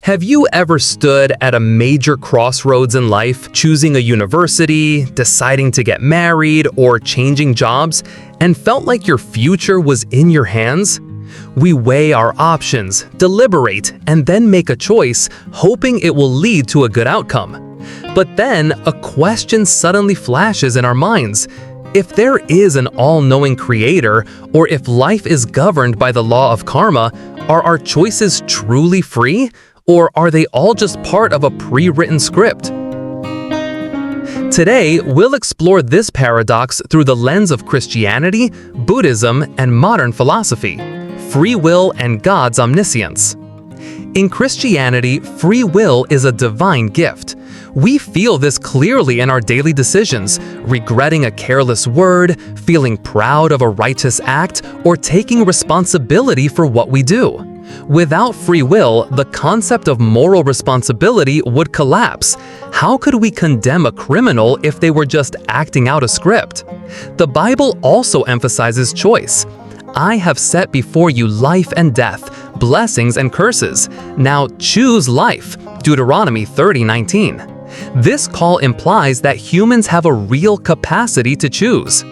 Have you ever stood at a major crossroads in life, choosing a university, deciding to get married, or changing jobs, and felt like your future was in your hands? We weigh our options, deliberate, and then make a choice, hoping it will lead to a good outcome. But then, a question suddenly flashes in our minds. If there is an all-knowing creator, or if life is governed by the law of karma, are our choices truly free? Or are they all just part of a pre-written script? Today, we'll explore this paradox through the lens of Christianity, Buddhism, and modern philosophy: free will and God's omniscience. In Christianity, free will is a divine gift. We feel this clearly in our daily decisions, regretting a careless word, feeling proud of a righteous act, or taking responsibility for what we do. Without free will, the concept of moral responsibility would collapse. How could we condemn a criminal if they were just acting out a script? The Bible also emphasizes choice. I have set before you life and death, blessings and curses. Now choose life. Deuteronomy 30:19. This call implies that humans have a real capacity to choose.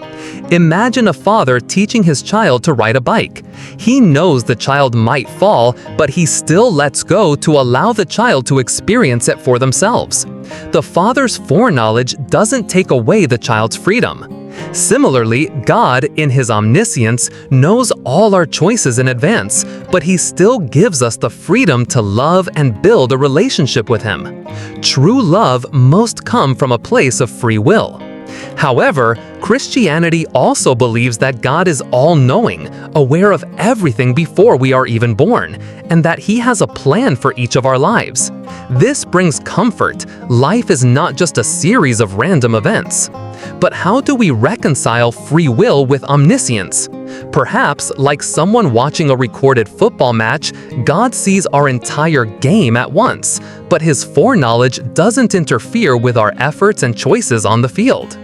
Imagine a father teaching his child to ride a bike. He knows the child might fall, but he still lets go to allow the child to experience it for themselves. The father's foreknowledge doesn't take away the child's freedom. Similarly, God, in His omniscience, knows all our choices in advance, but He still gives us the freedom to love and build a relationship with Him. True love must come from a place of free will. However, Christianity also believes that God is all-knowing, aware of everything before we are even born, and that He has a plan for each of our lives. This brings comfort. Life is not just a series of random events. But how do we reconcile free will with omniscience? Perhaps, like someone watching a recorded football match, God sees our entire game at once, but His foreknowledge doesn't interfere with our efforts and choices on the field.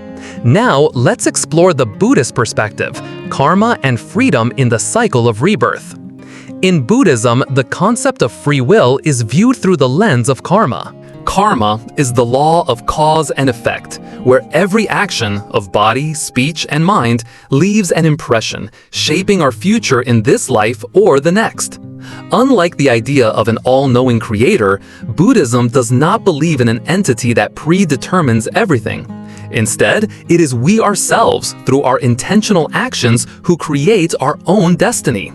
Now, let's explore the Buddhist perspective: karma and freedom in the cycle of rebirth. In Buddhism, the concept of free will is viewed through the lens of karma. Karma is the law of cause and effect, where every action of body, speech, and mind leaves an impression, shaping our future in this life or the next. Unlike the idea of an all-knowing creator, Buddhism does not believe in an entity that predetermines everything. Instead, it is we ourselves, through our intentional actions, who create our own destiny.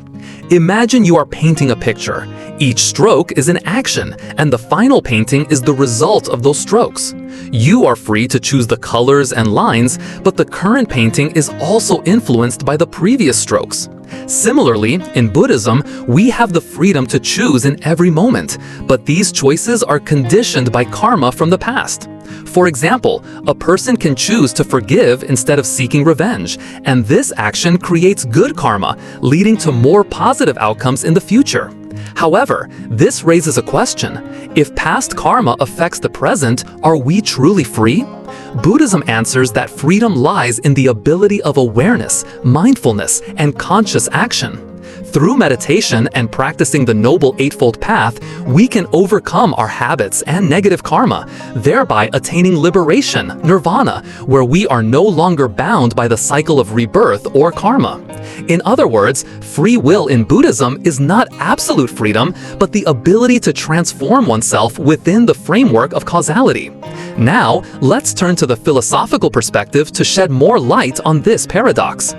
Imagine you are painting a picture. Each stroke is an action, and the final painting is the result of those strokes. You are free to choose the colors and lines, but the current painting is also influenced by the previous strokes. Similarly, in Buddhism, we have the freedom to choose in every moment, but these choices are conditioned by karma from the past. For example, a person can choose to forgive instead of seeking revenge, and this action creates good karma, leading to more positive outcomes in the future. However, this raises a question: if past karma affects the present, are we truly free? Buddhism answers that freedom lies in the ability of awareness, mindfulness, and conscious action. Through meditation and practicing the Noble Eightfold Path, we can overcome our habits and negative karma, thereby attaining liberation, nirvana, where we are no longer bound by the cycle of rebirth or karma. In other words, free will in Buddhism is not absolute freedom, but the ability to transform oneself within the framework of causality. Now, let's turn to the philosophical perspective to shed more light on this paradox.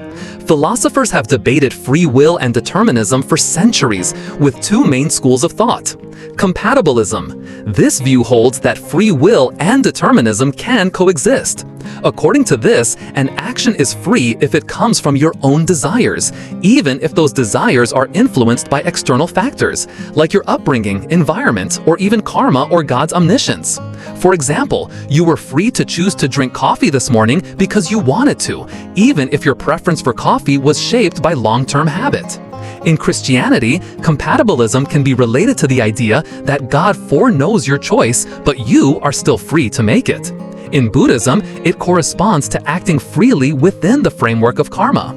Philosophers have debated free will and determinism for centuries, with two main schools of thought. Compatibilism. This view holds that free will and determinism can coexist. According to this, an action is free if it comes from your own desires, even if those desires are influenced by external factors, like your upbringing, environment, or even karma or God's omniscience. For example, you were free to choose to drink coffee this morning because you wanted to, even if your preference for coffee was shaped by long-term habit. In Christianity, compatibilism can be related to the idea that God foreknows your choice, but you are still free to make it. In Buddhism, it corresponds to acting freely within the framework of karma.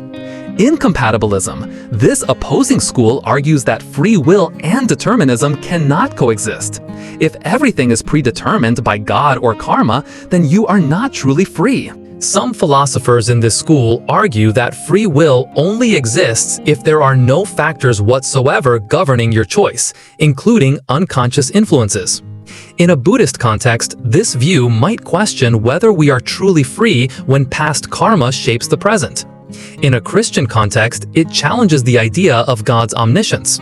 In Compatibilism, this opposing school argues that free will and determinism cannot coexist. If everything is predetermined by God or karma, then you are not truly free. Some philosophers in this school argue that free will only exists if there are no factors whatsoever governing your choice, including unconscious influences. In a Buddhist context, this view might question whether we are truly free when past karma shapes the present. In a Christian context, it challenges the idea of God's omniscience.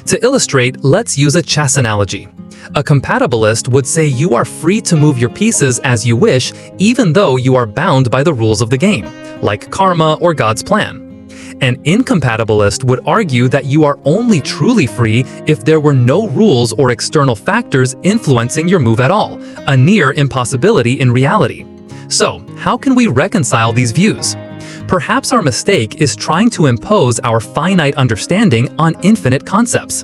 To illustrate, let's use a chess analogy. A compatibilist would say you are free to move your pieces as you wish, even though you are bound by the rules of the game, like karma or God's plan. An incompatibilist would argue that you are only truly free if there were no rules or external factors influencing your move at all, a near impossibility in reality. So, how can we reconcile these views? Perhaps our mistake is trying to impose our finite understanding on infinite concepts.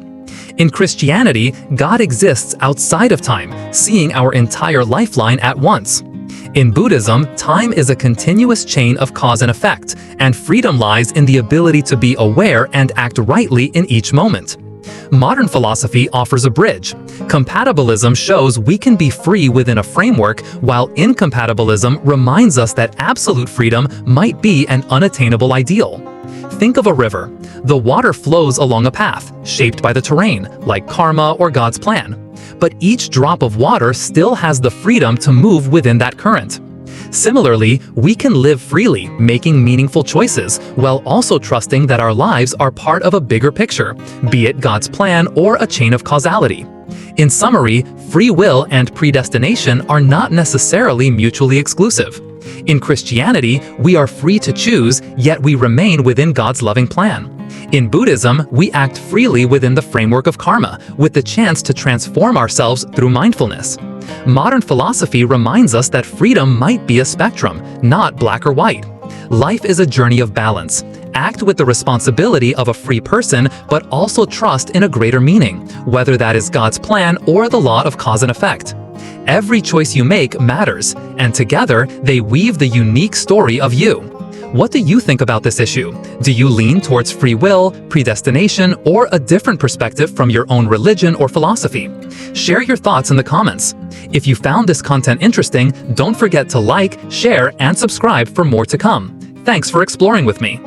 In Christianity, God exists outside of time, seeing our entire lifeline at once. In Buddhism, time is a continuous chain of cause and effect, and freedom lies in the ability to be aware and act rightly in each moment. Modern philosophy offers a bridge. Compatibilism shows we can be free within a framework, while incompatibilism reminds us that absolute freedom might be an unattainable ideal. Think of a river. The water flows along a path, shaped by the terrain, like karma or God's plan. But each drop of water still has the freedom to move within that current. Similarly, we can live freely, making meaningful choices, while also trusting that our lives are part of a bigger picture, be it God's plan or a chain of causality. In summary, free will and predestination are not necessarily mutually exclusive. In Christianity, we are free to choose, yet we remain within God's loving plan. In Buddhism, we act freely within the framework of karma, with the chance to transform ourselves through mindfulness. Modern philosophy reminds us that freedom might be a spectrum, not black or white. Life is a journey of balance. Act with the responsibility of a free person, but also trust in a greater meaning, whether that is God's plan or the law of cause and effect. Every choice you make matters, and together they weave the unique story of you. What do you think about this issue? Do you lean towards free will, predestination, or a different perspective from your own religion or philosophy? Share your thoughts in the comments. If you found this content interesting, don't forget to like, share, and subscribe for more to come. Thanks for exploring with me.